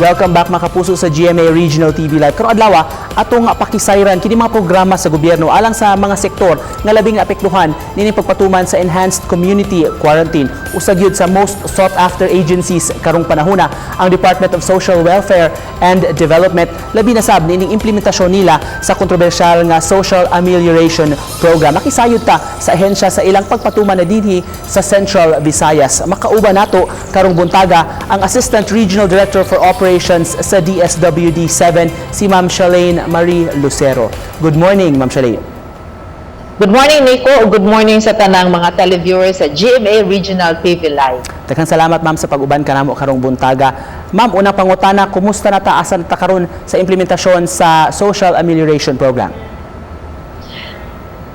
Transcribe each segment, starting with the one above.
Welcome back mga kapuso sa GMA Regional TV Live. Karong adlaw atong pakisayran kini mga programa sa gobyerno alang sa mga sektor nga labing naapektuhan nini pagpatuman sa enhanced community quarantine. Usag yun sa most sought after agencies karong panahona ang Department of Social Welfare and Development labi na sab nining implementasyon nila sa kontrobersyal nga Social Amelioration Program. Makisayod ta sa ahensya sa ilang pagpatuman na dinhi sa Central Visayas. Makauban nato karong buntaga ang Assistant Regional Director for Operations sa DSWD 7 si Ma'am Shalane Marie Lucero. Good morning, Ma'am Shalane. Good morning, Nico. Good morning sa tanang mga televiewers sa GMA Regional TV Live. Daghang salamat, Ma'am, sa pag-uban kanamo karong buntaga. Ma'am, unang pangutana, kumusta na ta asan ta karon sa implementasyon sa Social Amelioration Program?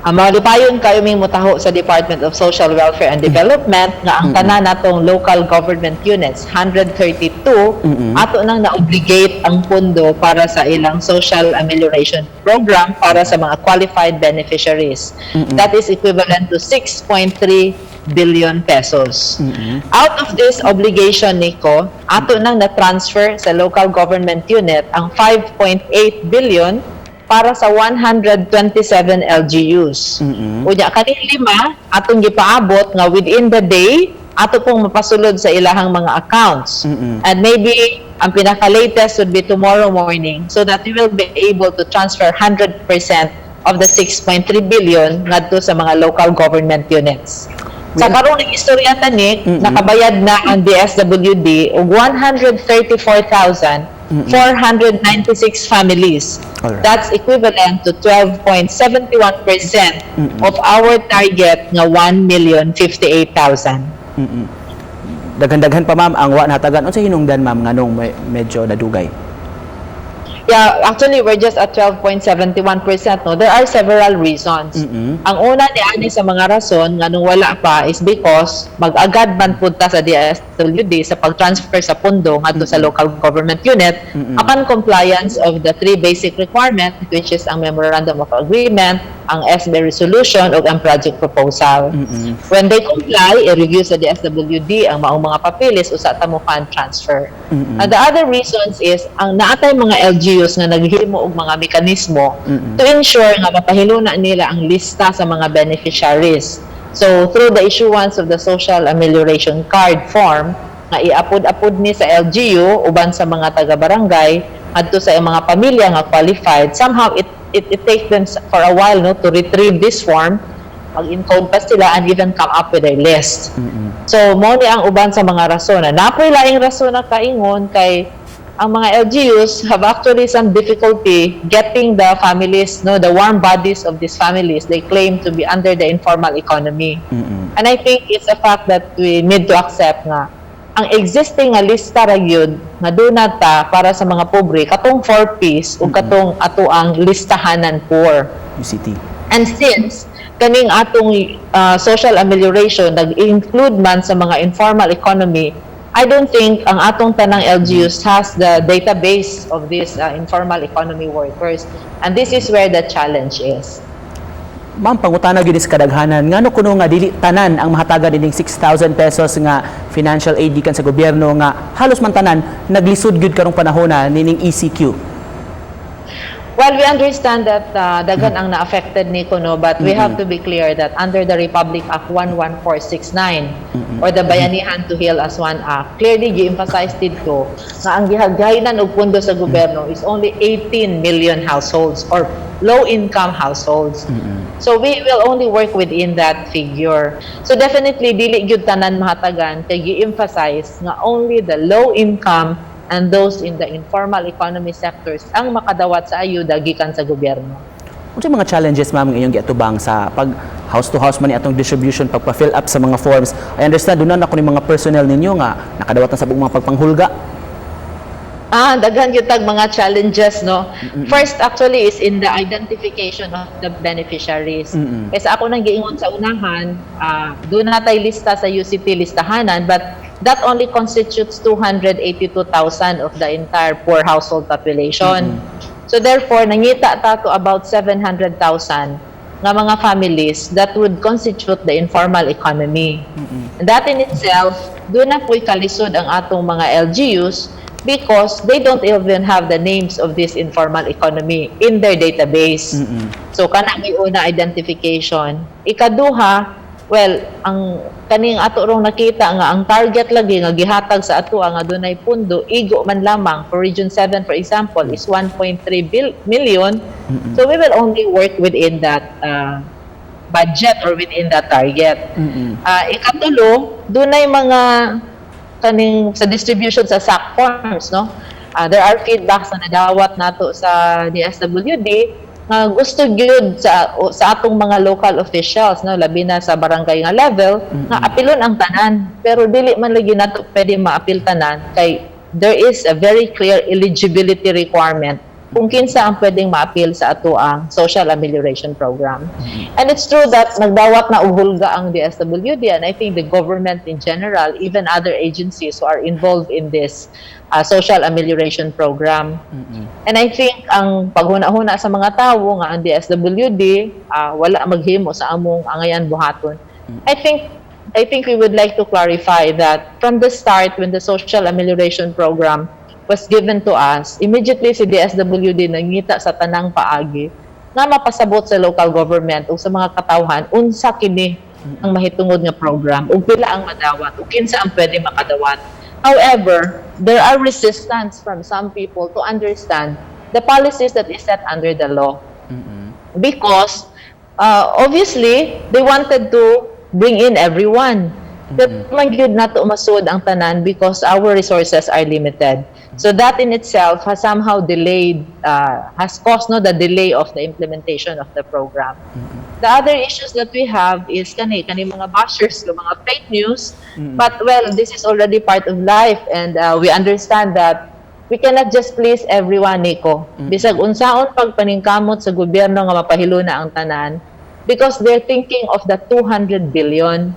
Malipayon kayo may mutaho sa Department of Social Welfare and Development nga ang tanan natong local government units 132 ato nang na-obligate ang pondo para sa ilang social amelioration program para sa mga qualified beneficiaries. That is equivalent to 6.3 billion pesos. Out of this obligation, Nico, ato nang na-transfer sa local government unit ang 5.8 billion para sa 127 LGUs. Unya kaning lima atong gipaabot nga within the day ato pong mapasulod sa ilahang mga accounts. And maybe ang pinaka-latest would be tomorrow morning so that we will be able to transfer 100% of the 6.3 billion ngadto sa mga local government units. Sa karong istorya tanik, nakabayad na ang DSWD og 134,496 families. Alright. That's equivalent to 12.71% of our target nga 1,058,000. Daghan-daghan pa, Ma'am, ang wa natagan. Unsa hinungdan, Ma'am, nganong medyo nadugay? Yeah, actually, we're just at 12.71%. No? There are several reasons. Ang una ni sa mga rason nga nung wala pa is because mag-agad man punta sa DSWD sa pag-transfer sa pondo ngadto sa local government unit upon compliance of the three basic requirements, which is ang Memorandum of Agreement, ang SB resolution o ang project proposal. When they comply, i-review sa DSWD ang maong mga papilis usa ta mo fund transfer. And the other reasons is ang naatay mga LGUs nga naghimo og mga mekanismo to ensure nga mapahiluna nila ang lista sa mga beneficiaries. So through the issuance of the Social Amelioration Card form nga iapod-apod ni sa LGU uban sa mga taga-barangay adto sa mga pamilya nga qualified, somehow it takes them for a while to retrieve this form, mag-encode pa sila and even come up with a list. So mo ni ang uban sa mga rason na napoy laing rason na kaingon kay ang mga LGUs have actually some difficulty getting the families, the warm bodies of these families. They claim to be under the informal economy. And I think it's a fact that we need to accept nga ang existing nga lista ra gyud nga dunata para sa mga pobre katong 4Ps ug katong ato ang listahanan poor UCT. And since kaning atong social amelioration nag-include man sa mga informal economy, I don't think ang atong tanang LGUs has the database of these informal economy workers, and this is where the challenge is. Ma'am, pangutana gyud sa kadaghanan ngano kuno nga dili tanan ang mahatagan ining 6,000 pesos nga financial aid gikan sa gobyerno nga halos man tanan naglisod gyud karong panahona nining ECQ. Well, we understand that daghan ang na-affected ni Kuno, but we have to be clear that under the Republic Act 11469 or the Bayanihan to Heal as One Act, clearly gi-emphasize dito na ang gihagaynan og pondo sa gobyerno is only 18 million households or low-income households. So we will only work within that figure. So definitely dili gyud tanan mahatagan kay gi-emphasize nga only the low-income and those in the informal economy sectors ang makadawat sa ayuda gikan sa gobyerno. Unsa mga challenges, Ma'am, ngayong giatubang sa pag house to house man atong distribution pagpa-fill up sa mga forms? I understand dunan ako ni mga personnel ninyo nga nakadawat na sa mga pagpanghulga. Daghan gyud tag mga challenges, no. First actually is in the identification of the beneficiaries. Kasi ako nang giingon sa unahan, doon natay lista sa UCT listahanan, but that only constitutes 282,000 of the entire poor household population. So therefore, nangita ta to about 700,000 nga mga families that would constitute the informal economy. And that in itself, doon na po'y kalisod ang atong mga LGUs because they don't even have the names of this informal economy in their database. So kana may una identification. Ikaduha, well, ang kaning ato rong nakita nga ang target lagi nga gihatag sa ato nga dunay pundo igo man lamang for Region 7 for example is 1.3 million. So we will only work within that budget or within that target. Ikatulo, dunay mga kaning sa distribution sa SAC forms, no? There are feedbacks na nadawat nato sa DSWD nga gusto gyud sa atong mga local officials, no, labi na sa barangay nga level, nga apilon ang tanan, pero dili man lagi nato pwede maapil tanan kay there is a very clear eligibility requirement kung kinsa ang pwedeng maapil sa ato ang social amelioration program. And it's true that nagdawat na uhulga ang DSWD, and I think the government in general, even other agencies who are involved in this social amelioration program. And I think ang paghuna-huna sa mga tawo nga ang DSWD wala maghimo sa among angayan buhaton. I think we would like to clarify that from the start when the social amelioration program was given to us, immediately si DSWD nangita sa tanang paagi nga mapasabot sa local government o sa mga katawhan unsa kini ang mahitungod nga program ug pila ang madawat ug kinsa ang pwede makadawat. However, there are resistance from some people to understand the policies that is set under the law. Because obviously they wanted to bring in everyone. But man gyud nato masud ang tanan because our resources are limited. So that in itself has somehow delayed, has caused the delay of the implementation of the program. The other issues that we have is kani mga bashers, mga fake news. But well, this is already part of life, and we understand that we cannot just please everyone, Nico. Bisag unsaon pagpaningkamot sa gobyerno nga mapahiluna ang tanan, because they're thinking of the 200 billion.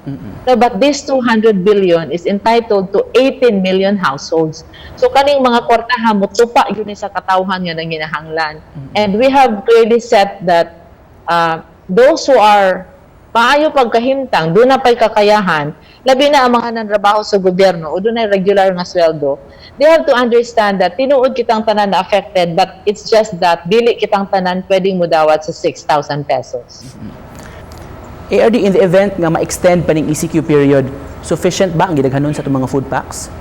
No, but this 200 billion is entitled to 18 million households. So kaning mga kwartaha mo tupa yun sa katawhan nga nanginahanglan. And we have clearly said that those who are maayo pagkahimtang, doon na pa'y kakayahan, labi na ang mga nanrabaho sa gobyerno o doon ay regular nga sweldo, they have to understand that tinuod kitang tanan na affected, but it's just that dili kitang tanan pwedeng mudawat sa 6,000 pesos. ARD, in the event nga ma-extend pa ning ECQ period, sufficient ba ang gidaghanon sa itong mga food packs?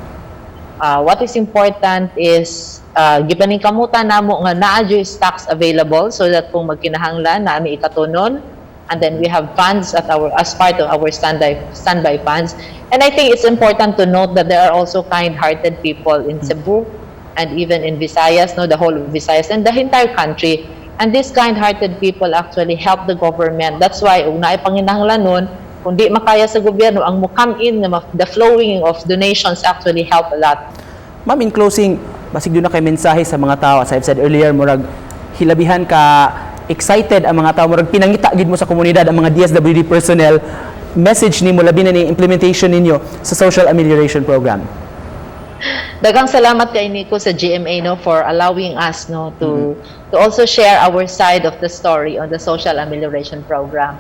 What is important is gipaningkamutan namo nga naa dyo stocks available so that kung magkinahanglan naami ikatunon, and then we have funds as part of our standby funds. And I think it's important to note that there are also kind-hearted people in Cebu and even in Visayas, the whole of Visayas and the entire country. And these kind-hearted people actually help the government. That's why kung naipanginahanglan nun, kung di makaya sa gobyerno, ang come in, the flowing of donations actually help a lot. Ma'am, in closing, basig doon na kay mensahe sa mga tao. As I've said earlier, murag hilabihan ka excited ang mga tao, murag pinangita gid mo sa komunidad ang mga DSWD personnel. Message nimo labi na ni implementation ninyo sa social amelioration program. Daghang salamat kay Nico sa GMA for allowing us to also share our side of the story on the social amelioration program.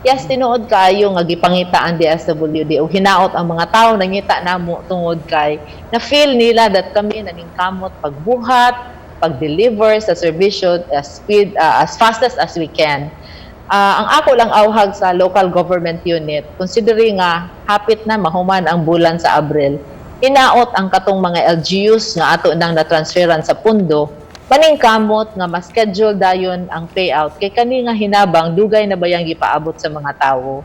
Yes, tinuod kayo nga gipangita ang DSWD o hinaot ang mga tao nangita namo tungod kay na feel nila that kami naningkamot pagbuhat, pag-deliver sa serbisyo as fast as we can. Ang ako lang awhag sa local government unit, considering nga hapit na mahuman ang bulan sa Abril, inaot ang katong mga LGUs nga ato nang na-transferan sa pundo, paningkamot nga ma-schedule dayon ang payout kay kani nga hinabang dugay na bayang gipaabot sa mga tawo.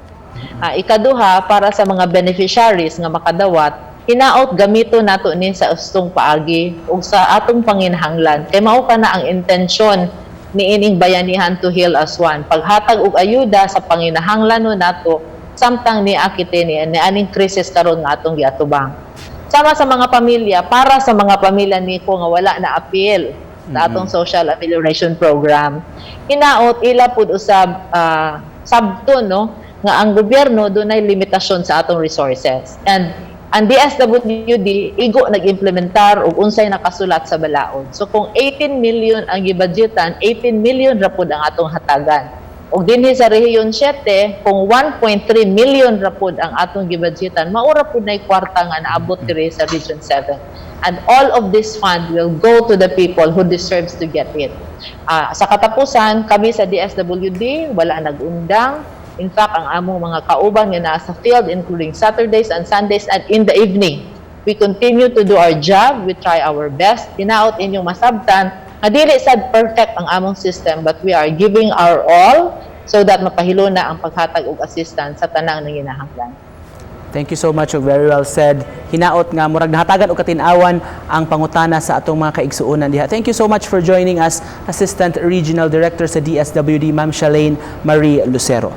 Ikaduha, para sa mga beneficiaries nga makadawat, hinaot gamito nato ni sa ustong paagi ug sa atong panginahanglan kay mao kana ang intensyon ni ining bayanihan to heal as one, paghatag og ayuda sa panginahanglan nato samtang niakite ni aning krisis karon nga atong giatubang. Sama sa mga pamilya, para sa mga pamilya niko nga wala na appeal sa atong social amelioration program, hinaot ila pud usab sabto nga ang gobyerno dunay limitasyon sa atong resources, and ang DSWD igo nag-implementar og unsay nakasulat sa balaod. So kung 18 million ang gibudgetan, 18 million ra pud ang atong hatagan. Og dinhi sa Rehiyon 7, kung 1.3 million ra pud ang atong gibudgetan, maura pud nay kwarta nga naabot diri sa Region 7. And all of this fund will go to the people who deserves to get it. Sa katapusan, kami sa DSWD, wala nag-undang. In fact, ang among mga kauban nga nasa field, including Saturdays and Sundays and in the evening, we continue to do our job. We try our best. Hinaot inyong masabtan nga dili sad perfect ang among system, but we are giving our all so that mapahilo na ang paghatag og assistance sa tanang nanginahanglan. Thank you so much, very well said. Hinaot nga murag nahatagan og katin-awan ang pangutana sa atong mga kaigsuonan diha. Thank you so much for joining us, Assistant Regional Director sa DSWD, Ma'am Shalane Marie Lucero.